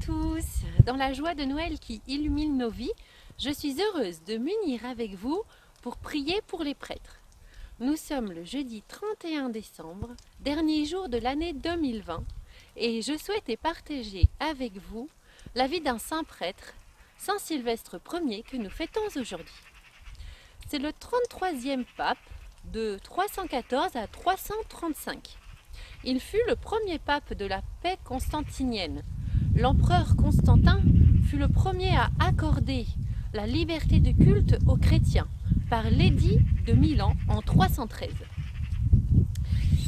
tous! Dans la joie de Noël qui illumine nos vies, je suis heureuse de m'unir avec vous pour prier pour les prêtres. Nous sommes le jeudi 31 décembre, dernier jour de l'année 2020, et je souhaitais partager avec vous la vie d'un saint prêtre, Saint Sylvestre Ier, que nous fêtons aujourd'hui. C'est le 33e pape, de 314 à 335. Il fut le premier pape de la paix constantinienne. L'empereur Constantin fut le premier à accorder la liberté de culte aux chrétiens par l'édit de Milan en 313.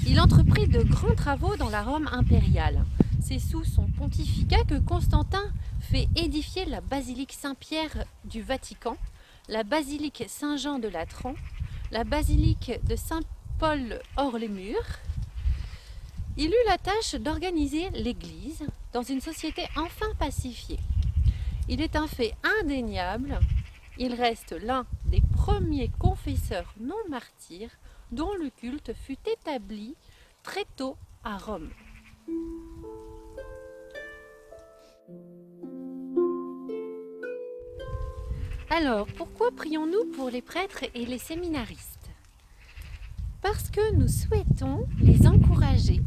Il entreprit de grands travaux dans la Rome impériale. C'est sous son pontificat que Constantin fait édifier la basilique Saint-Pierre du Vatican, la basilique Saint-Jean de Latran, la basilique de Saint-Paul hors les murs. Il eut la tâche d'organiser l'Église dans une société enfin pacifiée. Il est un fait indéniable, il reste l'un des premiers confesseurs non martyrs dont le culte fut établi très tôt à Rome. Alors, pourquoi prions-nous pour les prêtres et les séminaristes? Parce que nous souhaitons les encourager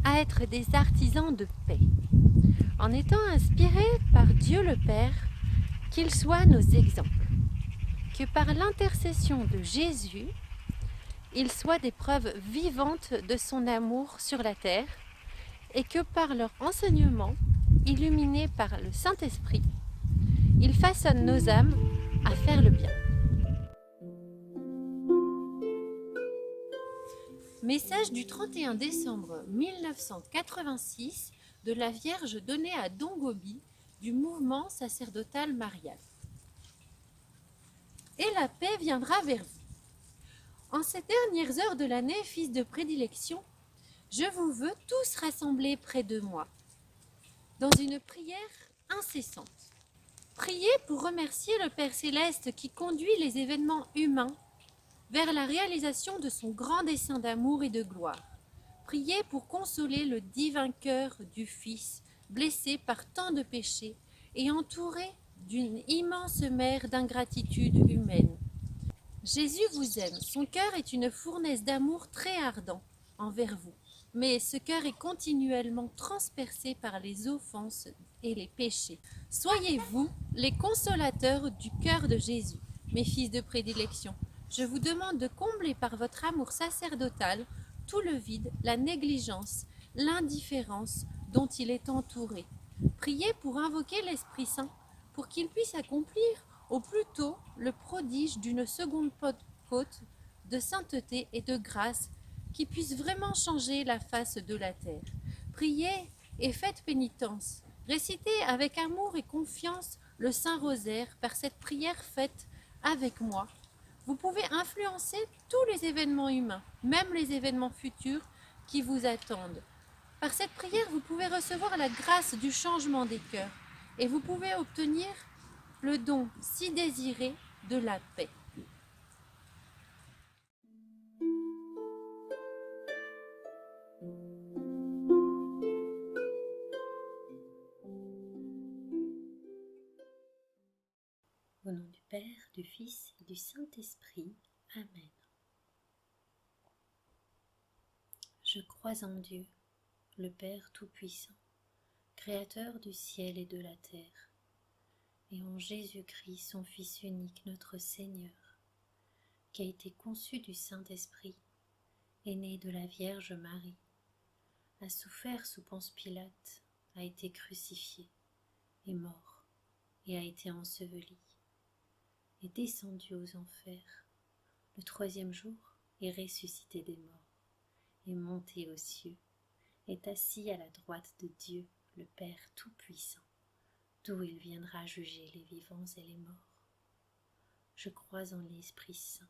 à être des artisans de paix, en étant inspirés par Dieu le Père, qu'ils soient nos exemples, que par l'intercession de Jésus, ils soient des preuves vivantes de son amour sur la terre, et que par leur enseignement, illuminés par le Saint-Esprit, ils façonnent nos âmes à faire le bien. Message du 31 décembre 1986 de la Vierge donnée à Don Gobi du mouvement sacerdotal marial. Et la paix viendra vers vous. En ces dernières heures de l'année, fils de prédilection, je vous veux tous rassemblés près de moi, dans une prière incessante. Priez pour remercier le Père Céleste qui conduit les événements humains vers la réalisation de son grand dessein d'amour et de gloire. Priez pour consoler le divin cœur du Fils, blessé par tant de péchés et entouré d'une immense mer d'ingratitude humaine. Jésus vous aime, son cœur est une fournaise d'amour très ardent envers vous, mais ce cœur est continuellement transpercé par les offenses et les péchés. Soyez vous les consolateurs du cœur de Jésus, mes fils de prédilection. Je vous demande de combler par votre amour sacerdotal tout le vide, la négligence, l'indifférence dont il est entouré. Priez pour invoquer l'Esprit Saint, pour qu'il puisse accomplir au plus tôt le prodige d'une seconde côte de sainteté et de grâce qui puisse vraiment changer la face de la terre. Priez et faites pénitence. Récitez avec amour et confiance le Saint-Rosaire par cette prière faite avec moi. Vous pouvez influencer tous les événements humains, même les événements futurs qui vous attendent. Par cette prière, vous pouvez recevoir la grâce du changement des cœurs et vous pouvez obtenir le don si désiré de la paix. Au nom du Père, du Fils et du Saint-Esprit. Amen. Je crois en Dieu, le Père Tout-Puissant, Créateur du ciel et de la terre, et en Jésus-Christ, son Fils unique, notre Seigneur, qui a été conçu du Saint-Esprit, est né de la Vierge Marie, a souffert sous Ponce Pilate, a été crucifié, est mort et a été enseveli, est descendu aux enfers, le troisième jour est ressuscité des morts, est monté aux cieux, est assis à la droite de Dieu, le Père Tout-Puissant, d'où il viendra juger les vivants et les morts. Je crois en l'Esprit Saint,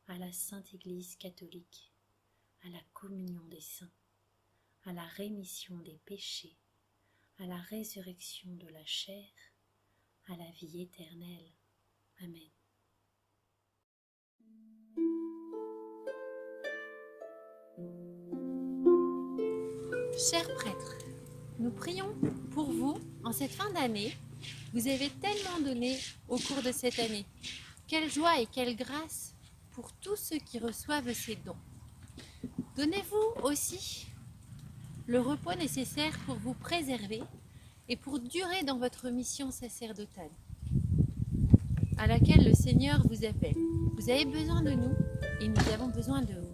à la Sainte Église catholique, à la communion des saints, à la rémission des péchés, à la résurrection de la chair, à la vie éternelle. Amen. Chers prêtres, Nous prions pour vous en cette fin d'année. Vous avez tellement donné au cours de cette année. Quelle joie et quelle grâce pour tous ceux qui reçoivent ces dons. Donnez-vous aussi le repos nécessaire pour vous préserver et pour durer dans votre mission sacerdotale à laquelle le Seigneur vous appelle. Vous avez besoin de nous et nous avons besoin de vous.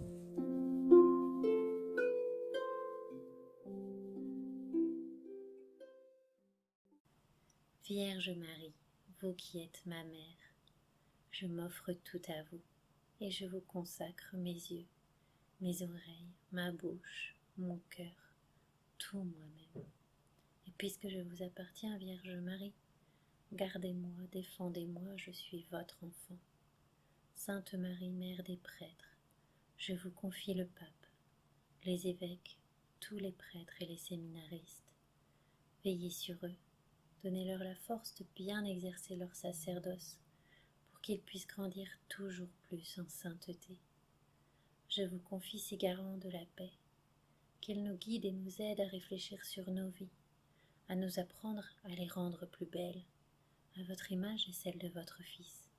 Vierge Marie, vous qui êtes ma mère, je m'offre tout à vous et je vous consacre mes yeux, mes oreilles, ma bouche, mon cœur, tout moi-même. Et puisque je vous appartiens, Vierge Marie, gardez-moi, défendez-moi, je suis votre enfant. Sainte Marie, Mère des prêtres, je vous confie le pape, les évêques, tous les prêtres et les séminaristes. Veillez sur eux, donnez-leur la force de bien exercer leur sacerdoce pour qu'ils puissent grandir toujours plus en sainteté. Je vous confie ces garants de la paix, qu'ils nous guident et nous aident à réfléchir sur nos vies, à nous apprendre à les rendre plus belles, à votre image et celle de votre Fils.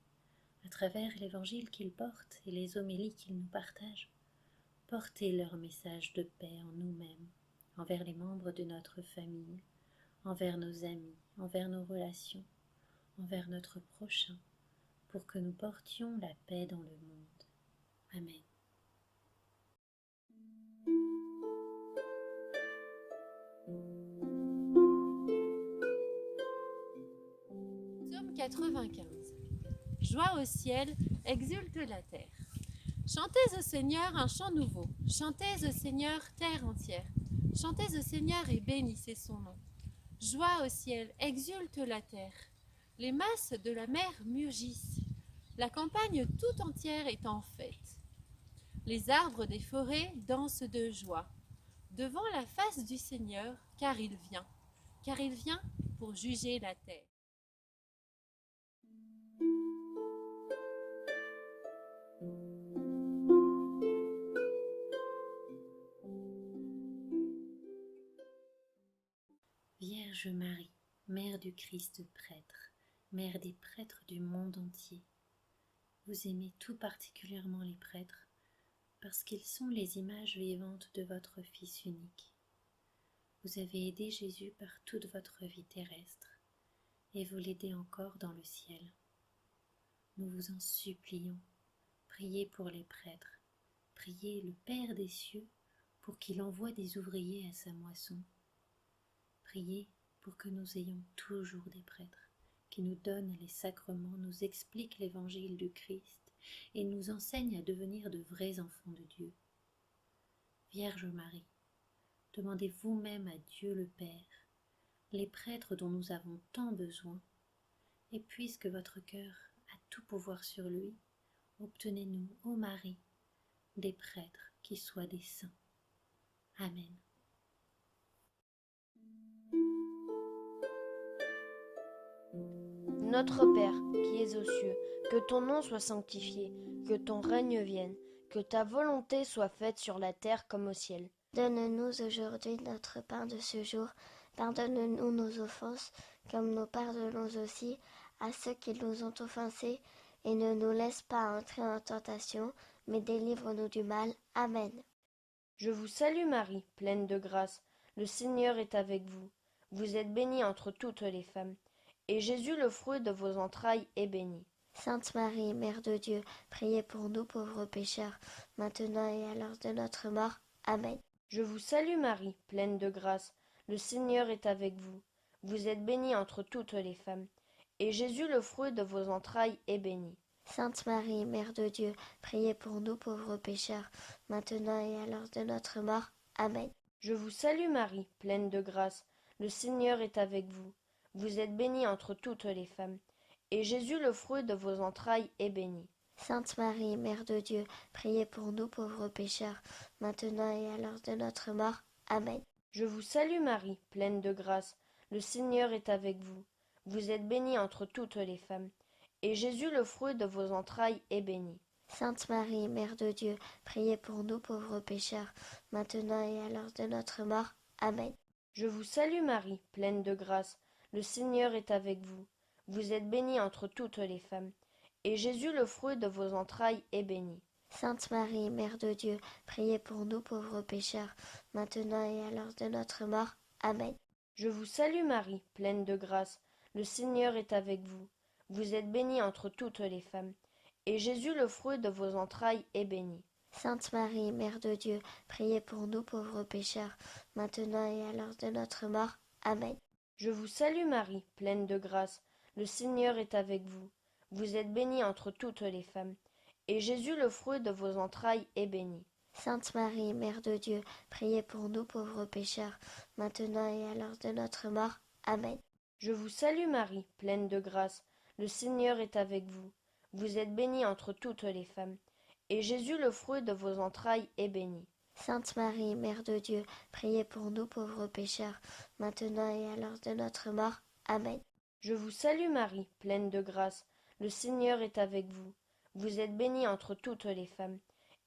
À travers l'évangile qu'ils portent et les homélies qu'ils nous partagent, portez leur message de paix en nous-mêmes, envers les membres de notre famille, envers nos amis, envers nos relations, envers notre prochain, pour que nous portions la paix dans le monde. Amen. Psaume 95. Joie au ciel, exulte la terre. Chantez au Seigneur un chant nouveau. Chantez au Seigneur terre entière. Chantez au Seigneur et bénissez son nom. Joie au ciel, exulte la terre. Les masses de la mer mugissent. La campagne tout entière est en fête. Les arbres des forêts dansent de joie devant la face du Seigneur, car il vient pour juger la terre. Vierge Marie, Mère du Christ prêtre, Mère des prêtres du monde entier, vous aimez tout particulièrement les prêtres parce qu'ils sont les images vivantes de votre Fils unique. Vous avez aidé Jésus par toute votre vie terrestre et vous l'aidez encore dans le ciel. Nous vous en supplions, priez pour les prêtres, priez le Père des cieux pour qu'il envoie des ouvriers à sa moisson. Priez pour que nous ayons toujours des prêtres qui nous donnent les sacrements, nous expliquent l'évangile du Christ et nous enseignent à devenir de vrais enfants de Dieu. Vierge Marie, demandez vous-même à Dieu le Père les prêtres dont nous avons tant besoin, et puisque votre cœur a tout pouvoir sur lui, obtenez-nous, ô Marie, des prêtres qui soient des saints. Amen. Notre Père, qui es aux cieux, que ton nom soit sanctifié, que ton règne vienne, que ta volonté soit faite sur la terre comme au ciel. Donne-nous aujourd'hui notre pain de ce jour. Pardonne-nous nos offenses, comme nous pardonnons aussi à ceux qui nous ont offensés. Et ne nous laisse pas entrer en tentation, mais délivre-nous du mal. Amen. Je vous salue Marie, pleine de grâce. Le Seigneur est avec vous. Vous êtes bénie entre toutes les femmes. Et Jésus, le fruit de vos entrailles, est béni. Sainte Marie, Mère de Dieu, priez pour nous pauvres pécheurs, maintenant et à l'heure de notre mort. Amen. Je vous salue Marie, pleine de grâce. Le Seigneur est avec vous. Vous êtes bénie entre toutes les femmes. Et Jésus, le fruit de vos entrailles, est béni. Sainte Marie, Mère de Dieu, priez pour nous pauvres pécheurs, maintenant et à l'heure de notre mort. Amen. Je vous salue Marie, pleine de grâce. Le Seigneur est avec vous. Vous êtes bénie entre toutes les femmes. Et Jésus, le fruit de vos entrailles, est béni. Sainte Marie, Mère de Dieu, priez pour nous pauvres pécheurs, maintenant et à l'heure de notre mort. Amen. Je vous salue Marie, pleine de grâce. Le Seigneur est avec vous. Vous êtes bénie entre toutes les femmes. Et Jésus, le fruit de vos entrailles, est béni. Sainte Marie, Mère de Dieu, priez pour nous pauvres pécheurs, maintenant et à l'heure de notre mort. Amen. Je vous salue Marie, pleine de grâce. Le Seigneur est avec vous. Vous êtes bénie entre toutes les femmes. Et Jésus, le fruit de vos entrailles, est béni. Sainte Marie, Mère de Dieu, priez pour nous pauvres pécheurs, maintenant et à l'heure de notre mort. Amen. Je vous salue Marie, pleine de grâce. Le Seigneur est avec vous. Vous êtes bénie entre toutes les femmes. Et Jésus, le fruit de vos entrailles, est béni. Sainte Marie, Mère de Dieu, priez pour nous pauvres pécheurs, maintenant et à l'heure de notre mort. Amen. Je vous salue Marie, pleine de grâce. Le Seigneur est avec vous. Vous êtes bénie entre toutes les femmes. Et Jésus, le fruit de vos entrailles, est béni. Sainte Marie, Mère de Dieu, priez pour nous pauvres pécheurs, maintenant et à l'heure de notre mort. Amen. Je vous salue Marie, pleine de grâce. Le Seigneur est avec vous. Vous êtes bénie entre toutes les femmes. Et Jésus, le fruit de vos entrailles, est béni. Sainte Marie, Mère de Dieu, priez pour nous pauvres pécheurs, maintenant et à l'heure de notre mort. Amen. Je vous salue Marie, pleine de grâce. Le Seigneur est avec vous. Vous êtes bénie entre toutes les femmes.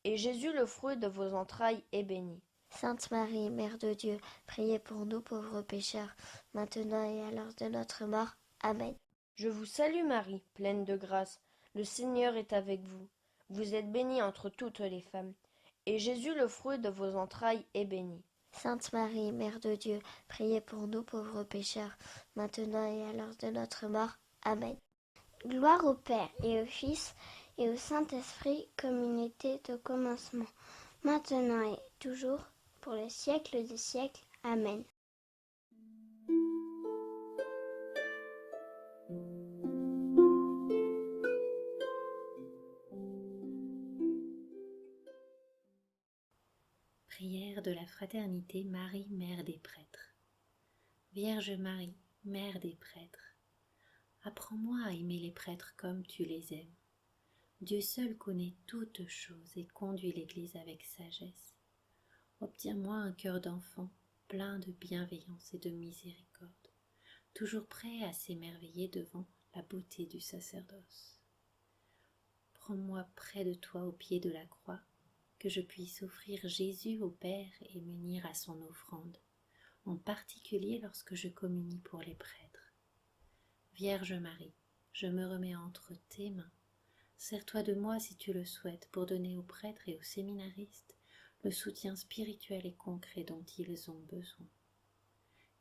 Et Jésus, le fruit de vos entrailles, est béni. Sainte Marie, Mère de Dieu, priez pour nous pauvres pécheurs, maintenant et à l'heure de notre mort. Amen. Je vous salue Marie, pleine de grâce. Le Seigneur est avec vous. Vous êtes bénie entre toutes les femmes. Et Jésus, le fruit de vos entrailles, est béni. Sainte Marie, Mère de Dieu, priez pour nous pauvres pécheurs, maintenant et à l'heure de notre mort. Amen. Gloire au Père et au Fils et au Saint-Esprit, comme il était au commencement, maintenant et toujours, pour le siècle des siècles. Amen. Prière de la Fraternité Marie, Mère des prêtres. Vierge Marie, Mère des prêtres, apprends-moi à aimer les prêtres comme tu les aimes. Dieu seul connaît toutes choses et conduit l'Église avec sagesse. Obtiens-moi un cœur d'enfant, plein de bienveillance et de miséricorde, toujours prêt à s'émerveiller devant la beauté du sacerdoce. Prends-moi près de toi au pied de la croix, que je puisse offrir Jésus au Père et m'unir à son offrande, en particulier lorsque je communie pour les prêtres. Vierge Marie, je me remets entre tes mains. Sers-toi de moi si tu le souhaites pour donner aux prêtres et aux séminaristes le soutien spirituel et concret dont ils ont besoin.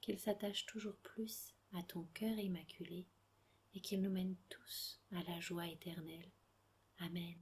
Qu'ils s'attachent toujours plus à ton cœur immaculé et qu'ils nous mènent tous à la joie éternelle. Amen.